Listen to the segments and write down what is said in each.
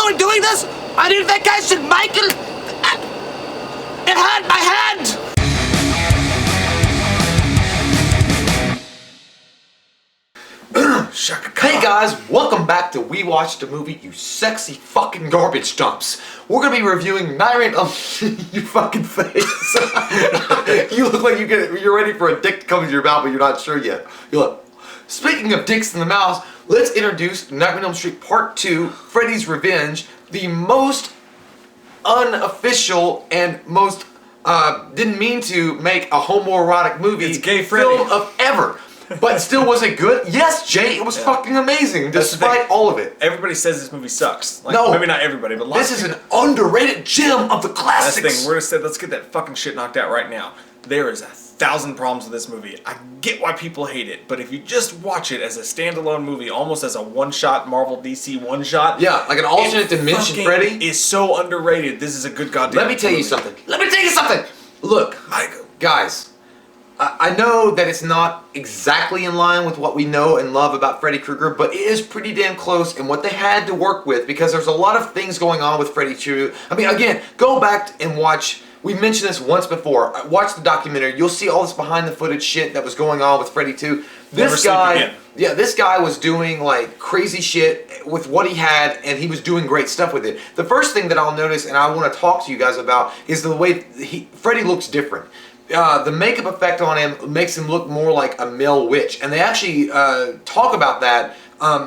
we're doing this? I didn't think I should make it. It hurt my hand. Hey guys, welcome back to We Watched a Movie, you sexy fucking garbage dumps. We're gonna be reviewing Nightmare. You fucking face. You look like you're ready for a dick to come into your mouth, but you're not sure yet. You look. Speaking of dicks in the mouth, let's introduce Nightmare on Elm Street Part 2, Freddy's Revenge, the most unofficial and most didn't mean to make a homoerotic movie it's gay Freddy. film of ever. But still, was it good? Yes, Jay, it was fucking amazing, despite all of it. Everybody says this movie sucks. Like, no. Maybe not everybody, but this is an underrated gem of the classics. That's the thing. Let's get that fucking shit knocked out right now. There is 1,000 problems with this movie. I get why people hate it, but if you just watch it as a standalone movie, almost as a one-shot Marvel DC one-shot. Yeah, like an alternate dimension Freddy. Is so underrated. This is a good goddamn Let me tell you something. Look, Michael. Guys. I know that it's not exactly in line with what we know and love about Freddy Krueger, but it is pretty damn close in what they had to work with, because there's a lot of things going on with Freddy 2. I mean, again, go back and watch. We mentioned this once before. Watch the documentary. You'll see all this behind the footage shit that was going on with Freddy 2. This guy was doing like crazy shit with what he had, and he was doing great stuff with it. The first thing that I'll notice, and I want to talk to you guys about, is the way Freddy looks different. The makeup effect on him makes him look more like a male witch, and they actually talk about that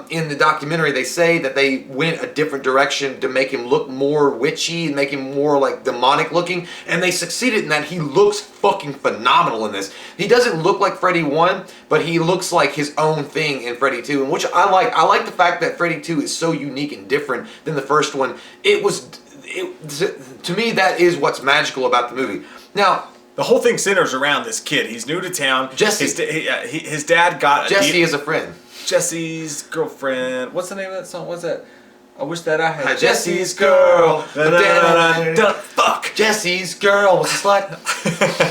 in the documentary. They say that they went a different direction to make him look more witchy and make him more like demonic looking, and they succeeded in that. He looks fucking phenomenal in this. He doesn't look like Freddy 1, but he looks like his own thing in Freddy 2, and which I like. I like the fact that Freddy 2 is so unique and different than the first one. To me, that is what's magical about the movie. Now, the whole thing centers around this kid. He's new to town. Jesse. His dad got Jesse is a friend. Jesse's girlfriend. What's the name of that song? What's that? I wish that I had Jesse's girl. Fuck. Jesse's girl was a slut.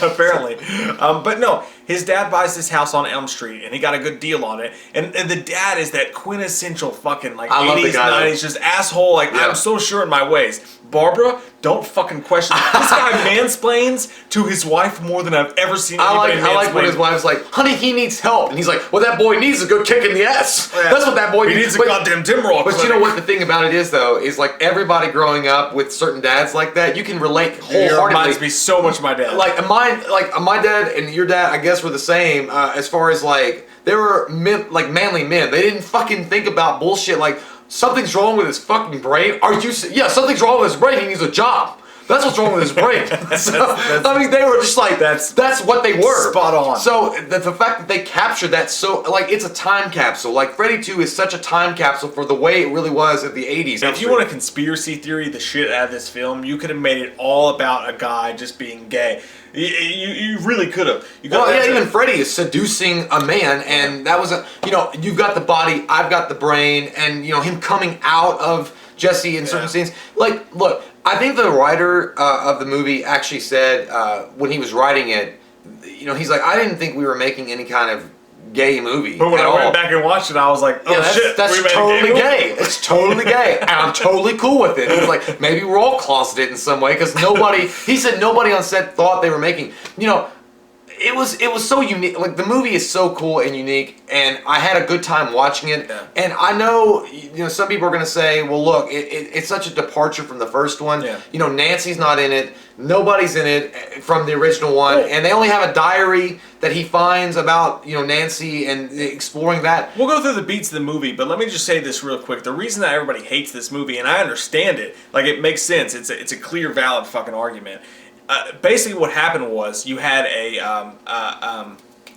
Apparently. But no, his dad buys this house on Elm Street, and he got a good deal on it. And the dad is that quintessential fucking like 80s, 90s, just asshole. Like, I'm so sure in my ways. Barbara, don't fucking question. This guy mansplains to his wife more than I've ever seen anybody mansplain. I like when his wife's like, honey, he needs help. And he's like, what that boy needs is a good kick in the ass. Yeah. That's what that boy needs. He needs a goddamn Dimrock. But you know what the thing about it is, though, is like everybody growing up with certain dads like that, you can relate wholeheartedly. It reminds me so much of my dad. Like my dad and your dad, I guess, were the same as far as like, they were like manly men. They didn't fucking think about bullshit like, something's wrong with his fucking brain. Yeah, something's wrong with his brain. He needs a job. That's what's wrong with his brain. I mean, they were just like, that's what they were. Spot on. So the fact that they captured that, so like, it's a time capsule. Like Freddy 2 is such a time capsule for the way it really was at the 80s. If you want a conspiracy theory the shit out of this film, you could have made it all about a guy just being gay. You really could have. Even Freddy is seducing a man, and that was you've got the body, I've got the brain, and him coming out of Jesse in certain scenes. Like, look, I think the writer of the movie actually said when he was writing it, he's like, I didn't think we were making any kind of gay movie. But when I went back and watched it, I was like, oh shit, that's totally gay. It's totally gay, and I'm totally cool with it. He was like, maybe we're all closeted in some way, because he said nobody on set thought they were making, it was so unique. Like, the movie is so cool and unique, and I had a good time watching it. Yeah. And I know, some people are gonna say, well, look, it's such a departure from the first one. Yeah. Nancy's not in it. Nobody's in it from the original one, and they only have a diary that he finds about Nancy and exploring that. We'll go through the beats of the movie, but let me just say this real quick. The reason that everybody hates this movie, and I understand it, like, it makes sense. It's a clear, valid fucking argument. Basically, what happened was you had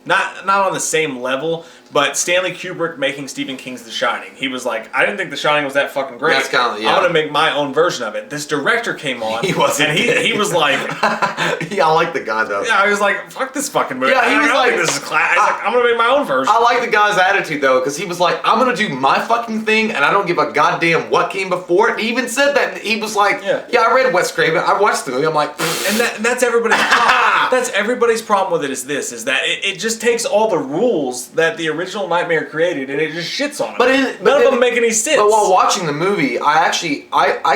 not on the same level, but Stanley Kubrick making Stephen King's The Shining. He was like, I didn't think The Shining was that fucking great. That's kind of, yeah. I'm gonna make my own version of it. This director came on, he was like, yeah, I like the guy though. Yeah, I was like, fuck this fucking movie. Yeah, he was like, this is class. I'm gonna make my own version. I like the guy's attitude though, because he was like, I'm gonna do my fucking thing, and I don't give a goddamn what came before it. He even said that. He was like, yeah, I read Wes Craven. I watched the movie. I'm like, and that's everybody's problem. That's everybody's problem with it. Is that it just takes all the rules that the original original Nightmare created, and it just shits on him. But none of them make any sense. But while watching the movie, I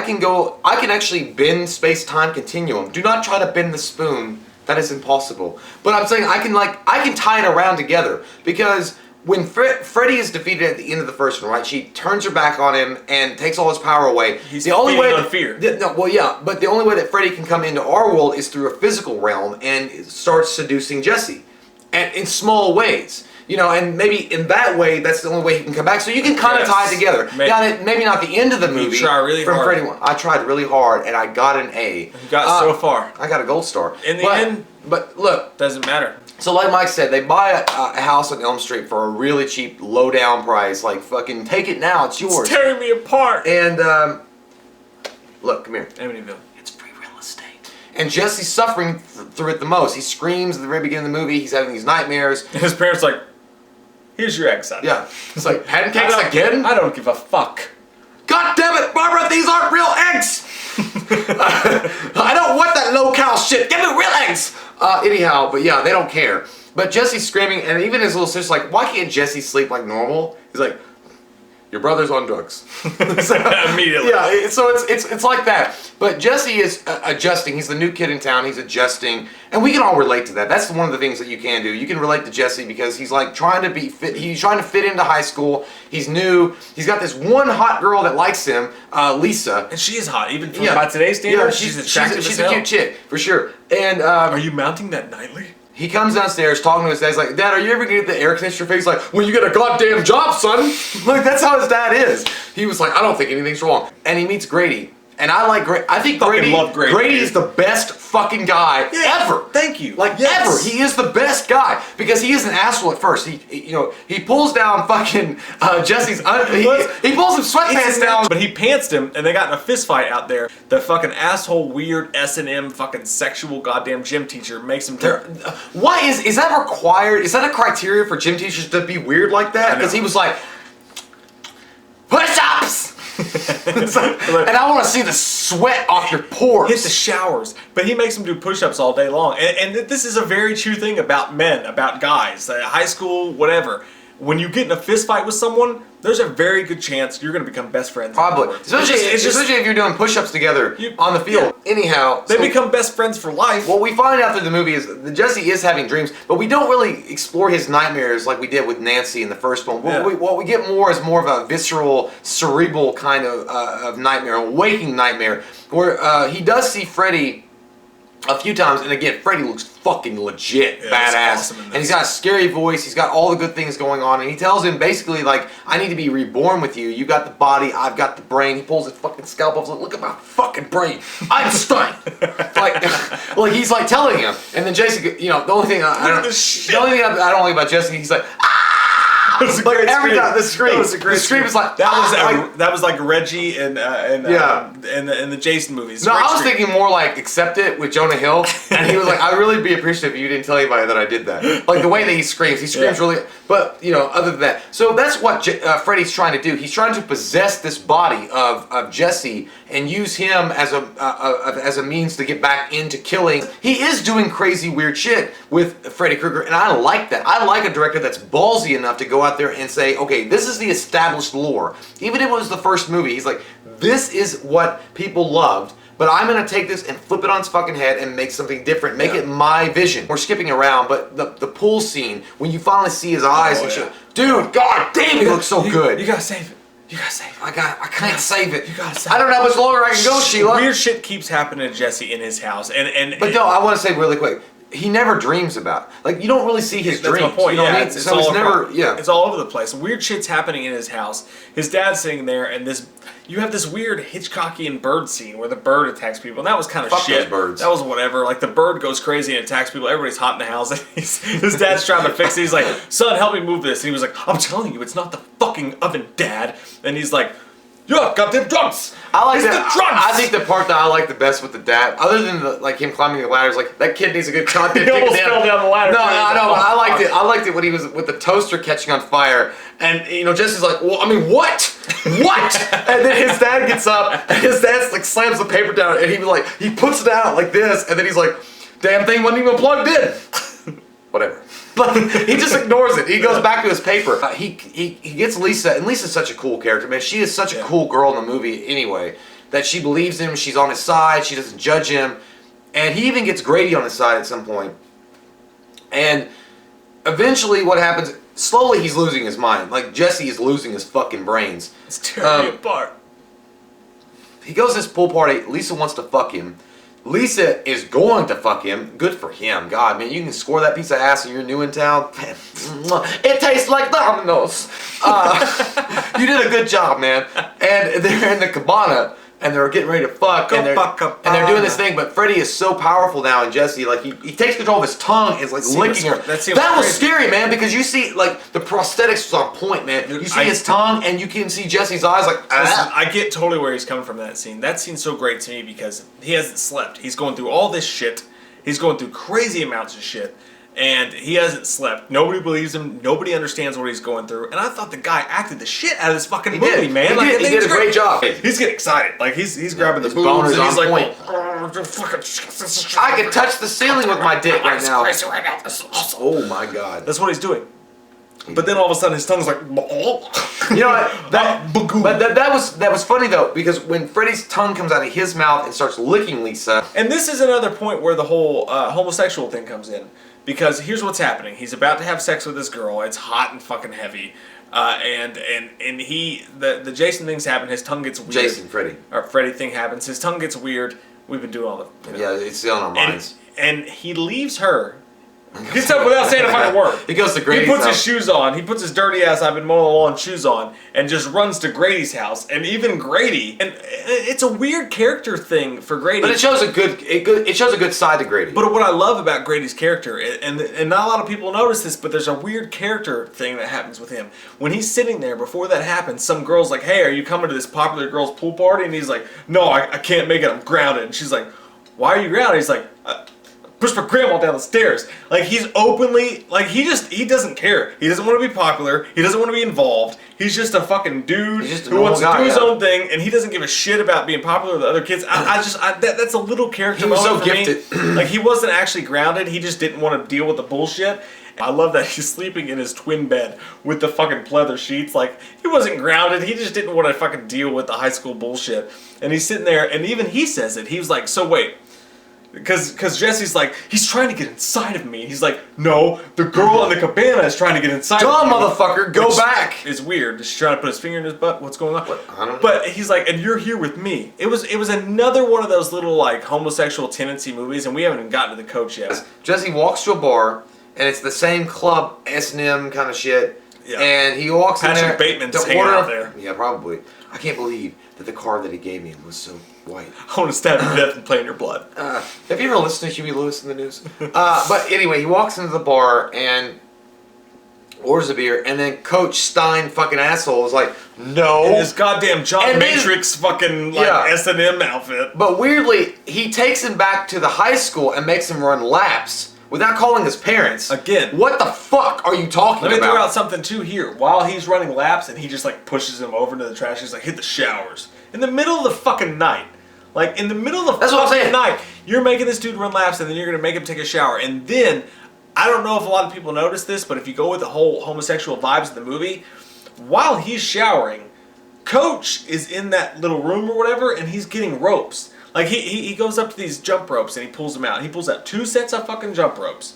can actually bend space-time continuum. Do not try to bend the spoon. That is impossible. But I'm saying I can tie it around together, because when Freddy is defeated at the end of the first one, right? She turns her back on him and takes all his power away. He's the only way on fear. But the only way that Freddy can come into our world is through a physical realm and starts seducing Jesse, and in small ways. And maybe in that way, that's the only way he can come back. So you can kind of tie it together. Maybe not the end of the movie. You try really hard. Freddy 1. I tried really hard, and I got an A. You got so far. I got a gold star. In the end, but look, doesn't matter. So like Mike said, they buy a house on Elm Street for a really cheap, low-down price. Like, fucking take it now, it's yours. It's tearing me apart. And, look, come here. Amityville. It's free real estate. And Jesse's suffering through it the most. He screams at the very beginning of the movie. He's having these nightmares. And his parents are like, here's your egg, son. Yeah. It's like, pancakes again? I don't give a fuck. God damn it, Barbara, these aren't real eggs! I don't want that low-cal shit. Give me real eggs! Anyhow, but yeah, they don't care. But Jesse's screaming, and even his little sister's like, why can't Jesse sleep like normal? He's like, your brother's on drugs. Immediately. Yeah, so it's like that. But Jesse is adjusting. He's the new kid in town. He's adjusting. And we can all relate to that. That's one of the things that you can do. You can relate to Jesse because he's like trying to be fit. He's trying to fit into high school. He's new. He's got this one hot girl that likes him, Lisa. And she is hot. Even by today's standards, she's attractive She's a cute chick, for sure. And are you mounting that nightly? He comes downstairs talking to his dad. He's like, Dad, are you ever gonna get the air conditioner fixed? Like, when you get a goddamn job, son. Like, that's how his dad is. He was like, I don't think anything's wrong. And he meets Grady. And I like Grady. I think love Grady. Grady is the best fucking guy ever. Thank you. Like, ever. He is the best guy. Because he is an asshole at first. He pulls down fucking Jesse's... he pulls his sweatpants down. But he pantsed him, and they got in a fist fight out there. The fucking asshole, weird S&M fucking sexual goddamn gym teacher makes him... Why is that required? Is that a criteria for gym teachers to be weird like that? Because he was like... Push-ups! And I want to see the sweat off your pores. Hit the showers. But he makes them do push-ups all day long. And this is a very true thing about men, about guys. High school, whatever. When you get in a fist fight with someone, there's a very good chance you're going to become best friends. Probably. Especially if you're doing push-ups together on the field. Yeah. Anyhow. They become best friends for life. What we find out through the movie is that Jesse is having dreams, but we don't really explore his nightmares like we did with Nancy in the first one. Yeah. What we get more is more of a visceral, cerebral kind of nightmare, a waking nightmare, where he does see Freddy a few times, and again, Freddy looks fucking legit badass. Awesome, and he's got a scary voice, he's got all the good things going on, and he tells him basically, like, I need to be reborn with you. You got the body, I've got the brain. He pulls his fucking scalp off, like, look at my fucking brain. I'm stunned. like he's like telling him, and then Jason, the only thing I don't like about Jesse, he's like, That was a great every scream. time the scream. That was a great the scream is like that was like Reggie in the Jason movies. No, I was thinking more like Accept It with Jonah Hill, and he was like, I'd really be appreciative if you didn't tell anybody that I did that. Like the way that he screams really. But other than that, so that's what Freddy's trying to do. He's trying to possess this body of Jesse and use him as a means to get back into killing. He is doing crazy weird shit with Freddy Krueger, and I like that. I like a director that's ballsy enough to go out there and say, okay, this is the established lore. Even if it was the first movie, he's like, this is what people loved, but I'm going to take this and flip it on its fucking head and make something different. Make it my vision. We're skipping around, but the pool scene, when you finally see his eyes and shit. Dude, god damn, he looks so good. You gotta save it. You gotta save it. I can't save it. You gotta save it. I don't know how much longer I can go, Sheila. Weird shit keeps happening to Jesse in his house. But no, I want to say really quick. He never dreams about it. Like, you don't really see his dreams. That's my point. You know what I mean? So it's never, it's all over the place. Weird shit's happening in his house. His dad's sitting there, and you have this weird Hitchcockian bird scene where the bird attacks people, and that was kind of shit. Those birds. That was whatever. Like, the bird goes crazy and attacks people. Everybody's hot in the house. And his dad's trying to fix it. He's like, son, help me move this. And he was like, I'm telling you, it's not the fucking oven, Dad. And he's like, yeah, goddamn drunks! I like that. I think the part that I like the best with the dad, other than him climbing the ladder, is like, that kid needs a good content. He almost fell down the ladder. No, I know. I liked it. I liked it when he was with the toaster catching on fire, and Jesse's like, well, I mean, what? What? And then his dad gets up, and his dad like slams the paper down, and he puts it out like this, and then he's like, damn thing wasn't even plugged in. whatever. But he just ignores it. He goes back to his paper. He gets Lisa, and Lisa's such a cool character, man. She is such a cool girl in the movie anyway, that she believes him, she's on his side, she doesn't judge him, and he even gets Grady on his side at some point. And eventually what happens, slowly he's losing his mind. Like, Jesse is losing his fucking brains. It's tearing me apart. He goes to this pool party, Lisa wants to fuck him. Lisa is going to fuck him. Good for him. God, man, you can score that piece of ass and you're new in town. It tastes like Domino's. You did a good job, man. And they're in the cabana and they're getting ready to fuck. And they're doing this thing, but Freddy is so powerful now, and Jesse, like, he takes control of his tongue and is like licking her. That was scary, man, because you see, like, the prosthetics was on point, man. You see his tongue and you can see Jesse's eyes like, Listen, I get totally where he's coming from that scene. That scene's so great to me because he hasn't slept. He's going through all this shit. He's going through crazy amounts of shit. And he hasn't slept. Nobody believes him. Nobody understands what he's going through. And I thought the guy acted the shit out of this fucking movie, man. He did a great job. He's getting excited. Like, he's grabbing the boobs and he's like, point. I can touch the ceiling with my dick right now. Oh my God. That's what he's doing. But then all of a sudden his tongue's like, you know what? That was funny though, because when Freddy's tongue comes out of his mouth and starts licking Lisa. And this is another point where the whole homosexual thing comes in. Because here's what's happening. He's about to have sex with this girl. It's hot and fucking heavy. And the Jason thing's happen. His tongue gets weird. Freddy thing happens. His tongue gets weird. We've been doing all the... Yeah, it's still on our minds. And he leaves her. Gets up without saying a fucking word. He goes to Grady's house. He puts his shoes on. He puts his dirty ass, I've been mowing the lawn shoes on, and just runs to Grady's house. And even Grady, and it's a weird character thing for Grady. But it shows a good side to Grady. But what I love about Grady's character, and not a lot of people notice this, but there's a weird character thing that happens with him. When he's sitting there, before that happens, some girl's like, "Hey, are you coming to this popular girls' pool party?" And he's like, "No, I can't make it. I'm grounded." And she's like, "Why are you grounded?" He's like, push my grandma down the stairs. Like, he's openly, like, he doesn't care. He doesn't want to be popular. He doesn't want to be involved. He's just a fucking dude who wants to do his own thing, and he doesn't give a shit about being popular with the other kids. That's a little character moment for me. Like, he wasn't actually grounded. He just didn't want to deal with the bullshit. I love that he's sleeping in his twin bed with the fucking pleather sheets. Like, he wasn't grounded. He just didn't want to fucking deal with the high school bullshit. And he's sitting there, and even he says it. He was like, "So wait." Because Jesse's like, he's trying to get inside of me. He's like, "No, the girl in the cabana is trying to get inside of me." Motherfucker, go back. It's weird. She's trying to put his finger in his butt. What's going on? I don't know. But he's like, "And you're here with me." It was another one of those little, like, homosexual tendency movies, and we haven't even gotten to the coach yet. Jesse walks to a bar, and it's the same club, S&M kind of shit. Yeah. And he walks in there. Patrick Bateman's hanging out there. Yeah, probably. I can't believe that the card that he gave me was so white. I want to stab you to death and play in your blood. Have you ever listened to Huey Lewis in the news? But anyway, he walks into the bar and orders a beer, and then Coach Stein, fucking asshole, is like, "No." In his goddamn John Matrix fucking, like, S&M outfit. But weirdly, he takes him back to the high school and makes him run laps without calling his parents. Again. What the fuck are you talking about? Let me throw out something too here. While he's running laps and he just, like, pushes him over into the trash, he's like, "Hit the showers." In the middle of the fucking night. Like, in the middle of the fucking night, you're making this dude run laps and then you're going to make him take a shower. And then, I don't know if a lot of people notice this, but if you go with the whole homosexual vibes of the movie, while he's showering, Coach is in that little room or whatever, and he's getting ropes. Like, he goes up to these jump ropes and he pulls them out. He pulls out 2 sets of fucking jump ropes.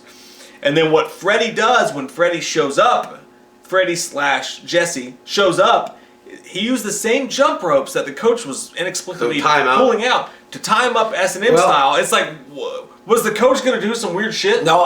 And then what Freddy does when Freddy shows up, Freddy/Jesse shows up, he used the same jump ropes that the coach was inexplicably pulling out to tie him up S&M style. It's like, was the coach going to do some weird shit? No,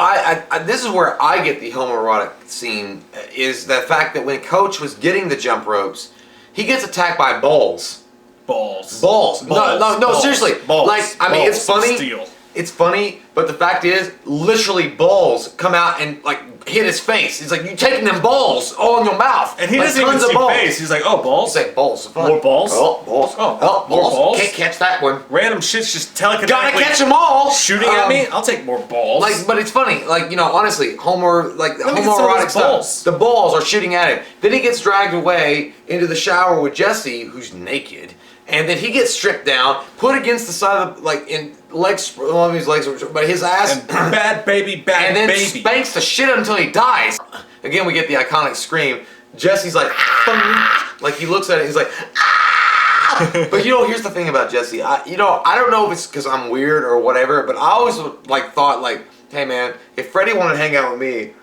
this is where I get the homoerotic scene, is the fact that when Coach was getting the jump ropes, he gets attacked by balls. Balls. No, seriously. Balls. Like, I mean, it's funny. Steel. It's funny, but the fact is, literally balls come out and, like, hit his face. He's like, "You taking them balls all in your mouth." And he like, doesn't even see face. He's like, "Oh, balls?" He's like, "Balls." More balls? Oh, balls. Oh, more balls. Can't catch that one. Random shit's just telekinetically Gotta catch them all. Shooting at me? I'll take more balls. Like, but it's funny. Like, you know, honestly, homoerotic stuff. The balls are shooting at him. Then he gets dragged away into the shower with Jesse, who's naked. And then he gets stripped down, put against the side of the, like, in legs, one of his legs, but his ass. And bad baby, bad and then baby. spanks the shit out until he dies. Again, we get the iconic scream. Jesse's like, ah! Like he looks at it, he's like, ah! But you know, here's the thing about Jesse. I don't know if it's because I'm weird or whatever, but I always like thought like, hey man, if Freddy wanted to hang out with me,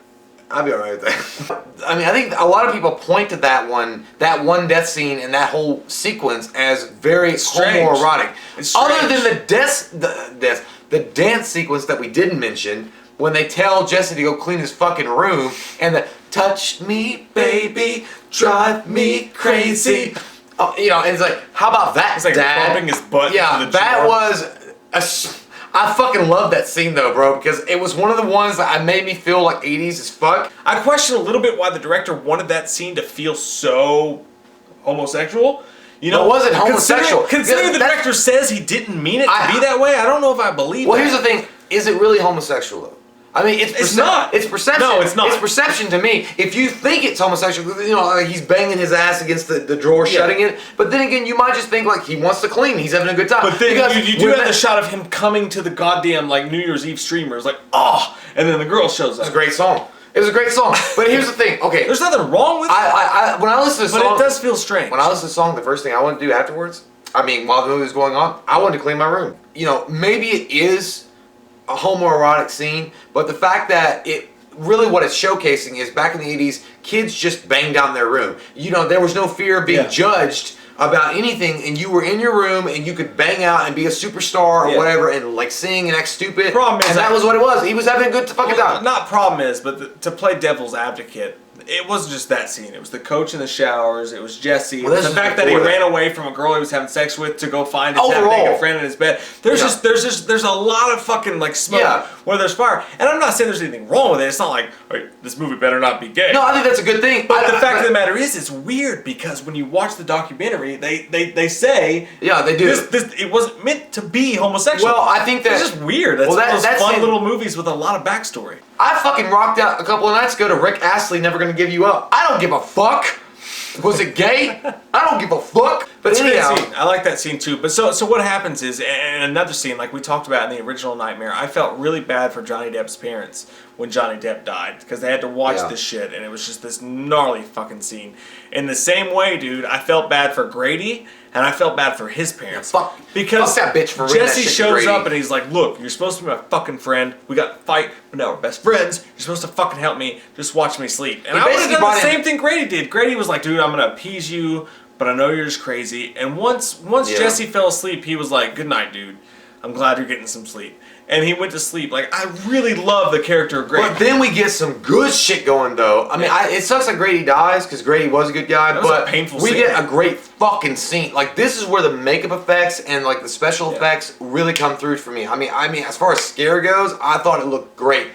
I'd be alright with that. I mean, I think a lot of people point to that one death scene and that whole sequence as very homoerotic. Other than the dance sequence that we didn't mention, when they tell Jesse to go clean his fucking room, and the touch me, baby, drive me crazy. Oh, you know, and it's like, how about that, it's like Dad? bumping his butt. Yeah, that was I fucking love that scene though, bro, because it was one of the ones that made me feel like 80s as fuck. I question a little bit why the director wanted that scene to feel so homosexual. You know, but was it homosexual? Considering the director says he didn't mean it to be that way, I don't know if I believe well, that. Here's the thing. Is it really homosexual though? I mean, it's not. It's perception. No, it's not. It's perception to me. If you think it's homosexual, you know, like he's banging his ass against the drawer, shutting it. But then again, you might just think like he wants to clean. He's having a good time. But then you do have the shot of him coming to the goddamn like New Year's Eve streamers, like and then the girl shows up. It's a great song. It was a great song. But here's the thing. Okay, there's nothing wrong with it. When I listen to the song, but it does feel strange. When I listen to the song, the first thing I want to do afterwards, I mean, while the movie was going on, I wanted to clean my room. You know, maybe it is a homoerotic scene, but the fact that it really what it's showcasing is back in the 80s, kids just banged down their room. You know, there was no fear of being judged about anything, and you were in your room and you could bang out and be a superstar or whatever and like sing and act stupid. Problem is, and that was what it was. He was having a good fucking time. Not problem is, but to play devil's advocate, it wasn't just that scene. It was the coach in the showers. It was Jesse. Well, the fact that he ran away from a girl he was having sex with to go find his half-naked friend in his bed. There's a lot of fucking like smoke where there's fire. And I'm not saying there's anything wrong with it. It's not like, this movie better not be gay. No, I think that's a good thing. But the fact of the matter is, it's weird because when you watch the documentary, they say they do. This it wasn't meant to be homosexual. Well, I think that's just weird. That's one of those fun little movies with a lot of backstory. I fucking rocked out a couple of nights ago to Rick Astley, Never Gonna Give You Up. I don't give a fuck. Was it gay? I don't give a fuck. But anyhow, I like that scene too. But so what happens is, and another scene like we talked about in the original Nightmare, I felt really bad for Johnny Depp's parents when Johnny Depp died because they had to watch this shit, and it was just this gnarly fucking scene. In the same way, dude, I felt bad for Grady. And I felt bad for his parents. Because fuck that bitch for Jesse shows up and he's like, look, you're supposed to be my fucking friend. We got to fight, but now we're best friends. You're supposed to fucking help me. Just watch me sleep. And I would have done the same thing Grady did. Grady was like, dude, I'm going to appease you, but I know you're just crazy. And once Jesse fell asleep, he was like, good night, dude. I'm glad you're getting some sleep. And he went to sleep. Like, I really love the character of Grady. But then we get some good shit going, though. I mean, it sucks that Grady dies, because Grady was a good guy, but we get a great fucking scene. Like, this is where the makeup effects and, like, the special effects really come through for me. I mean, as far as scare goes, I thought it looked great.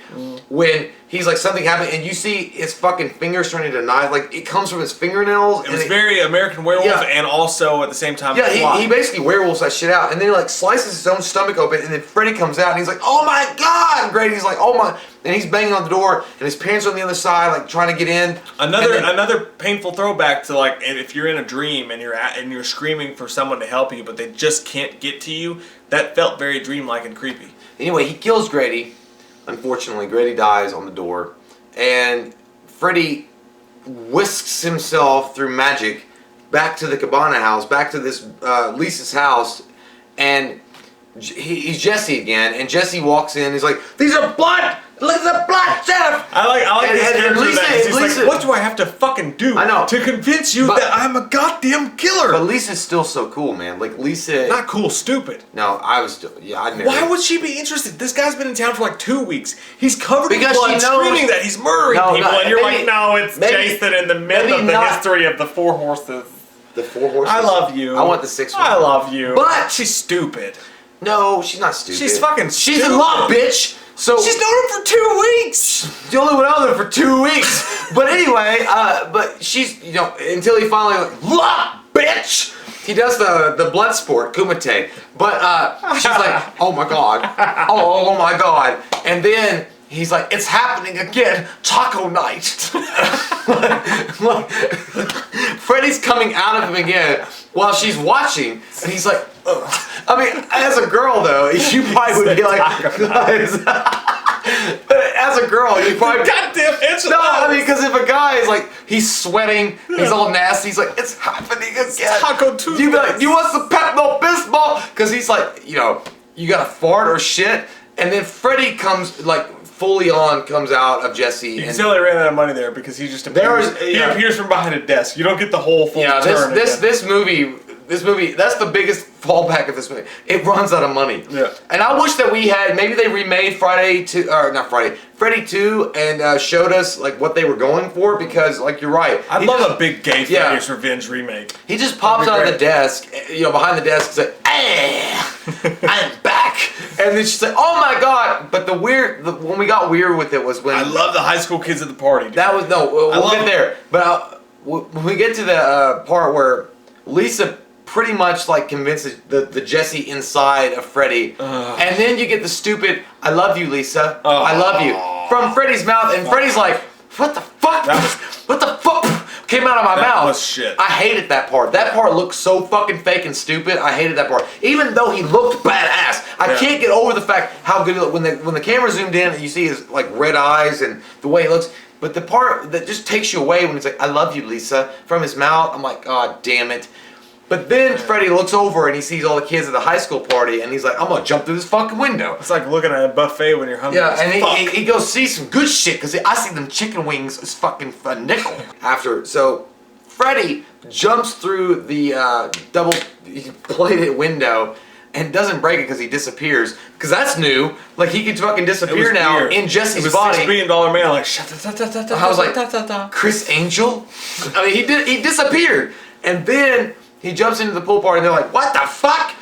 When he's like, something happened, and you see his fucking fingers turning to knives. Like, it comes from his fingernails. It was very American Werewolf, and also at the same time, he basically werewolves that shit out, and then he like slices his own stomach open, and then Freddy comes out, and he's like, oh my god! And Grady's like, oh my, and he's banging on the door, and his parents are on the other side, like trying to get in. Another painful throwback to like, if you're in a dream and you're screaming for someone to help you, but they just can't get to you. That felt very dreamlike and creepy. Anyway, he kills Grady. Unfortunately, Grady dies on the door, and Freddy whisks himself through magic back to the Cabana house, back to this Lisa's house, and he's Jesse again. And Jesse walks in. He's like, "These are blood. Look at the blood, Sheriff." I like his character. He's Lisa, like, "What do I have to fucking do to convince you that I'm a goddamn killer?" But Lisa's still so cool, man. Like Lisa, not cool, stupid. No, I was still. Yeah, I'd never. Why would she be interested? This guy's been in town for like 2 weeks. He's covered in blood, screaming that he's murdering people, and you're like, "No, it's Jason in the myth of the history of the four horses." The four horses. I love you. I want the sixth one. I love you. But she's stupid. No, she's not stupid. She's fucking stupid. She's in love, bitch. So she's known him for 2 weeks. You only went out there for 2 weeks. But anyway, but she's, you know, until he finally like, look, bitch. He does the blood sport, Kumite. But she's like, oh my god, oh my god, and then he's like, it's happening again, taco night. Like, Freddy's coming out of him again. while she's watching, and he's like, ugh. I mean, as a girl though, you probably would be like, but as a girl, you probably goddamn answer. No, I mean, because if a guy is like, he's sweating, he's all nasty, he's like, it's happening again. Taco Tuesday. You'd be like, you want some Pepto-Bismol? Because he's like, you know, you got to fart or shit, and then Freddy comes like fully on, comes out of Jesse. You can tell they ran out of money there because he just appears. He appears from behind a desk. You don't get the whole full turn. This movie, that's the biggest fallback of this movie. It runs out of money. Yeah. And I wish that we had, maybe they remade Freddy 2, and showed us like what they were going for, because like you're right. I'd love a big gay Freddy's Revenge remake. He just pops out of the desk, you know, behind the desk, and says, I'm back. And then she's like, oh my God. But when we got weird with it was when. I love the high school kids at the party. Dude. That was, we'll get there. But when we get to the part where Lisa pretty much like convinces the Jesse inside of Freddy, and then you get the stupid "I love you, Lisa, I love you" from Freddy's mouth, and Freddy's like, "What the fuck? What the fuck came out of my mouth?" That was shit. I hated that part. That part looked so fucking fake and stupid. I hated that part, even though he looked badass. I can't get over the fact how good he looked. When the camera zoomed in and you see his like red eyes and the way he looks. But the part that just takes you away when he's like, "I love you, Lisa," from his mouth, I'm like, God damn it. But then Freddy looks over and he sees all the kids at the high school party, and he's like, I'm gonna jump through this fucking window. It's like looking at a buffet when you're hungry. Yeah, and he goes see some good shit, because I see them chicken wings as fucking a nickel. So Freddy jumps through the double-plated window and doesn't break it because he disappears. Because that's new. Like, he can fucking disappear now weird. In Jesse's body. $6 billion man, like, I was like, Chris Angel? I mean, he disappeared. And then he jumps into the pool party and they're like, what the fuck?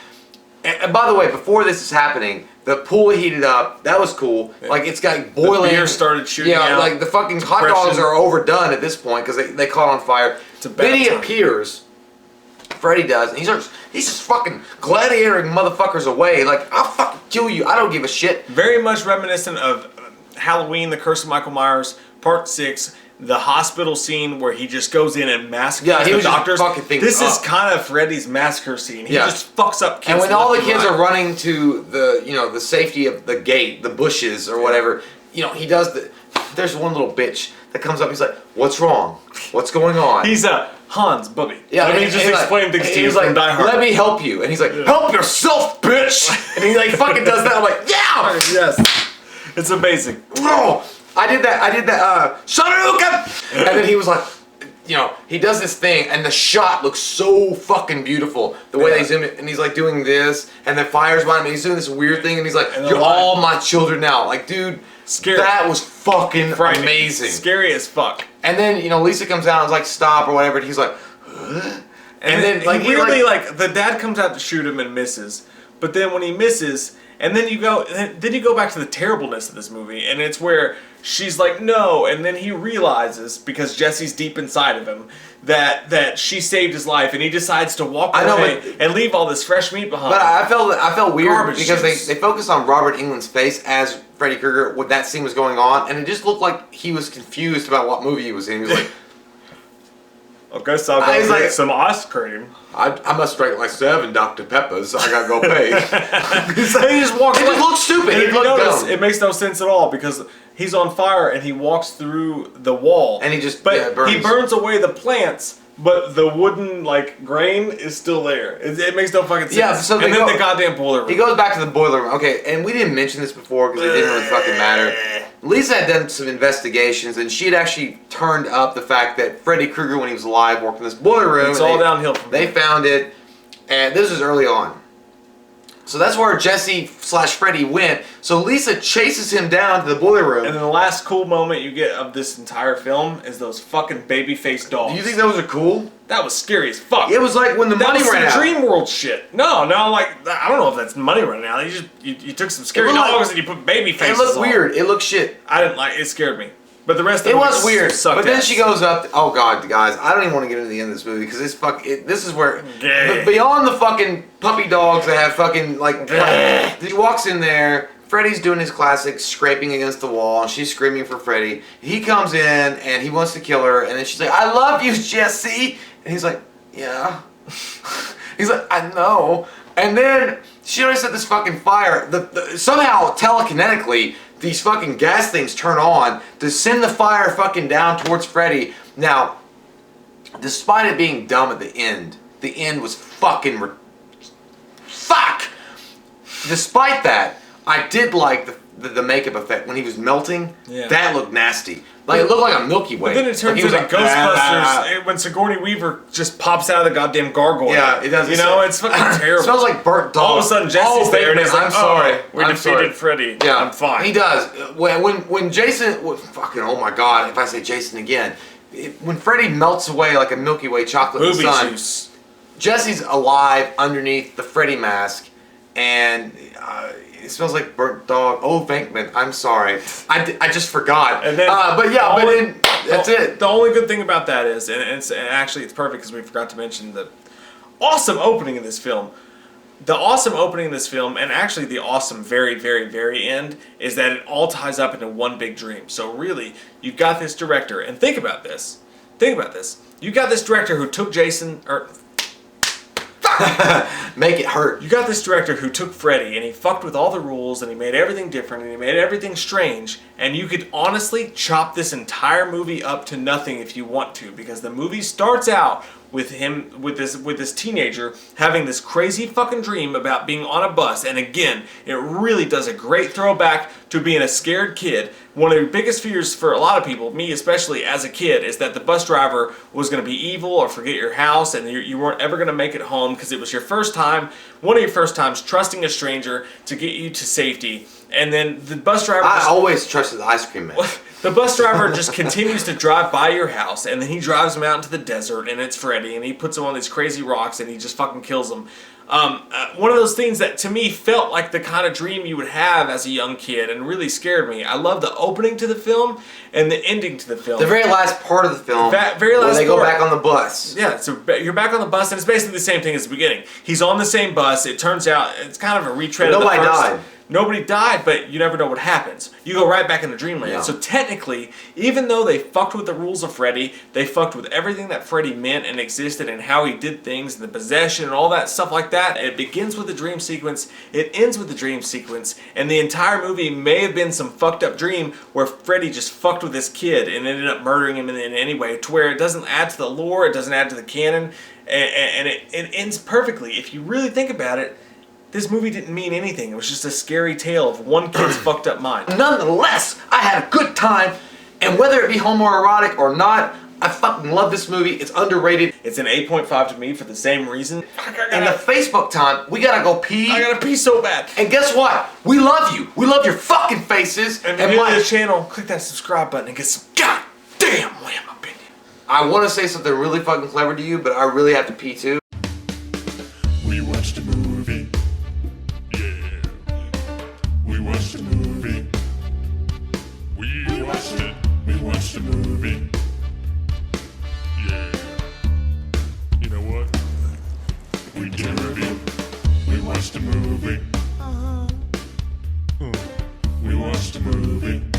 And by the way, before this is happening, the pool heated up. That was cool. Like, it's got boiling. The beer started shooting out. Yeah, like the fucking hot dogs are overdone at this point because they caught on fire. Then he appears. Freddy does, and he's just fucking gladiatoring motherfuckers away. Like, I'll fucking kill you. I don't give a shit. Very much reminiscent of Halloween, The Curse of Michael Myers, Part 6. The hospital scene where he just goes in and massacres the doctors. This is kind of Freddy's massacre scene. He just fucks up kids. And when all the kids are running to the safety of the gate, the bushes or whatever, he does there's one little bitch that comes up. He's like, "What's wrong? What's going on?" He's Hans Bubby. Yeah, let me just explain things to you from Die Hard. "Let me help you," and he's like, "Help yourself, bitch!" And he like fucking does that. I'm like, "Yeah, yes, it's amazing." No. I did that, SODUKU! And then he was like, he does this thing, and the shot looks so fucking beautiful. The way they zoom it, and he's like doing this, and the fire's behind him, and he's doing this weird thing, and he's like, "You're all my children now." Like, dude, scary. That was fucking amazing. Scary as fuck. And then, Lisa comes out and is like, "Stop," or whatever, and he's like, "Huh?" And then, like, weirdly, like, the dad comes out to shoot him and misses, but then when he misses, and then you go back to the terribleness of this movie, and it's where she's like, no, and then he realizes, because Jesse's deep inside of him, that she saved his life, and he decides to walk away and leave all this fresh meat behind. But I felt weird because they focused on Robert Englund's face as Freddy Krueger when that scene was going on, and it just looked like he was confused about what movie he was in. He was like, I guess I'll go get some ice cream. I must drink like 7 Dr. Peppers. I gotta go pay. He just walks. It just looks stupid. If you notice, it makes no sense at all because he's on fire and he walks through the wall. And he just burns. He burns away the plants, but the wooden grain is still there. It makes no fucking sense. Yeah. So then the goddamn boiler room. He goes back to the boiler room. Okay, and we didn't mention this before because it didn't really fucking matter. Lisa had done some investigations, and she had actually turned up the fact that Freddy Krueger, when he was alive, worked in this boiler room. It's all downhill from there. They found it, and this was early on. So that's where Jesse/Freddy went. So Lisa chases him down to the boiler room. And then the last cool moment you get of this entire film is those fucking baby-faced dogs. Do you think those are cool? That was scary as fuck. It was like when the money ran out. That was some Dream World shit. No, like, I don't know if that's money running out. You took some scary dogs and you put baby faces on. It looked weird. It looked shit. I didn't like it. It scared me. But the rest of it was weird. But then she goes up. Oh god, guys, I don't even want to get into the end of this movie because this is where beyond the fucking puppy dogs that have fucking he walks in there. Freddy's doing his classic scraping against the wall, and she's screaming for Freddy. He comes in and he wants to kill her, and then she's like, "I love you, Jesse," and he's like, "Yeah." He's like, I know. And then she already set this fucking fire. Somehow, telekinetically, these fucking gas things turn on to send the fire fucking down towards Freddy. Now, despite it being dumb at the end was fucking fuck! Despite that, I did like the makeup effect when he was melting. Yeah. That looked nasty. Like, it looked like a Milky Way. But then it turns into like, Ghostbusters when Sigourney Weaver just pops out of the goddamn gargoyle. Yeah, it does. You know, it's fucking terrible. It smells like burnt dog. All of a sudden, Jesse's there and he's like, I'm sorry. We defeated Freddy. Yeah, I'm fine. He does. When Jason, fucking, oh my god, if I say Jason again, when Freddy melts away like a Milky Way chocolate in the sun, juice. Jesse's alive underneath the Freddy mask, and it smells like burnt dog. Oh, Venkman, I'm sorry. I just forgot. And then, that's it. The only good thing about that is, and actually it's perfect because we forgot to mention the awesome opening of this film. The awesome opening of this film, and actually the awesome very, very, very end, is that it all ties up into one big dream. So really, you've got this director, and think about this. You got this director who took Jason, or make it hurt. You got this director who took Freddy and he fucked with all the rules and he made everything different and he made everything strange, and you could honestly chop this entire movie up to nothing if you want to, because the movie starts out with him with this teenager having this crazy fucking dream about being on a bus, and again, it really does a great throwback to being a scared kid. One of the biggest fears for a lot of people, me especially as a kid, is that the bus driver was going to be evil or forget your house and you weren't ever going to make it home because it was your first time, one of your first times trusting a stranger to get you to safety. And then the bus driver... I always trusted the ice cream man. The bus driver just continues to drive by your house, and then he drives him out into the desert, and it's Freddy, and he puts him on these crazy rocks, and he just fucking kills him. One of those things that to me felt like the kind of dream you would have as a young kid and really scared me. I love the opening to the film and the ending to the film. The very last part of the film, where they go back on the bus. Yeah, so you're back on the bus, and it's basically the same thing as the beginning. He's on the same bus. It turns out it's kind of a retread of the first. Nobody died. Nobody died, but you never know what happens. You go right back into dreamland. Yeah. So technically, even though they fucked with the rules of Freddy, they fucked with everything that Freddy meant and existed and how he did things and the possession and all that stuff like that. It begins with the dream sequence, it ends with the dream sequence, and the entire movie may have been some fucked up dream where Freddy just fucked with this kid and ended up murdering him in any way, to where it doesn't add to the lore, it doesn't add to the canon, and it ends perfectly. If you really think about it, this movie didn't mean anything. It was just a scary tale of one kid's fucked up mind. Nonetheless, I had a good time, and whether it be homoerotic or not, I fucking love this movie. It's underrated. It's an 8.5 to me for the same reason. And the Facebook time, we gotta go pee. I gotta pee so bad. And guess what? We love you. We love your fucking faces. And if you're new to the channel, click that subscribe button and get some goddamn wham opinion. I want to say something really fucking clever to you, but I really have to pee too. We watched a movie. We watched a movie. We watched it. We watched a movie. Yeah. You know what? We did a review. We watched a movie. We watched a movie.